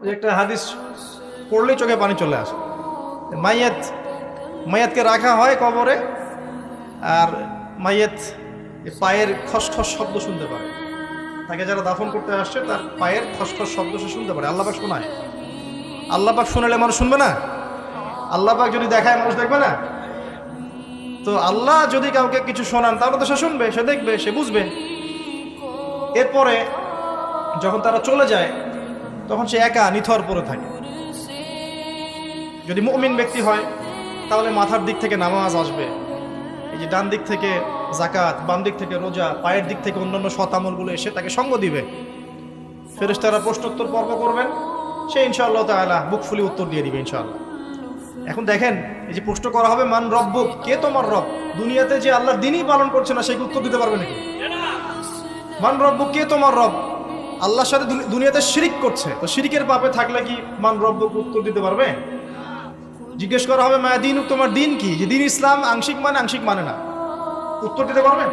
একটা হাদিস পড়লেই চোখে পানি চলে আসে। মাইয়াতকে রাখা হয় কবরে, আর মাইয়াত পায়ের খসখস শব্দ শুনতে পারে। তাকে যারা দাফন করতে আসছে তার পায়ের খসখস শব্দ সে শুনতে পারে। আল্লাহ পাক শোনায়। আল্লাহ পাক শোনালে মানুষ শুনবে না? আল্লাহ পাক যদি দেখায় মানুষ দেখবে না? তো আল্লাহ যদি কাউকে কিছু শোনান তাহলে তো সে শুনবে, সে দেখবে, সে বুঝবে। এরপরে যখন তারা চলে যায় তখন সে একা নিথর পড়ে থাকে। যদি মুমিন ব্যক্তি হয় তাহলে মাথার দিক থেকে নামাজ আসবে, এই যে ডান দিক থেকে যাকাত, বাম দিক থেকে রোজা, পায়ের দিক থেকে অন্যান্য সৎ আমলগুলো এসে তাকে সঙ্গ দিবে। ফেরেশতারা প্রশ্নোত্তর পর্ব করবেন, সে ইনশাআল্লাহ তাআলা বুক ফুলি উত্তর দিয়ে দিবে ইনশাআল্লাহ। এখন দেখেন, এই যে প্রশ্ন করা হবে মান রব্বুক, কে তোমার রব? দুনিয়াতে যে আল্লাহর দ্বীনই পালন করছে না, সেই উত্তর দিতে পারবে নাকি? মান রব্বুক, কে তোমার রব? আল্লাহর সাথে দুনিয়াতে শিরিক করছে, তো শিরিকের পাপে থাকলে কি মান রব্বুক উত্তর দিতে পারবে? জিজ্ঞেস করা হবে মা দিনুক, তোমার দিন কি? যে দিন ইসলাম আংশিক মানে না, উত্তর দিতে পারবে?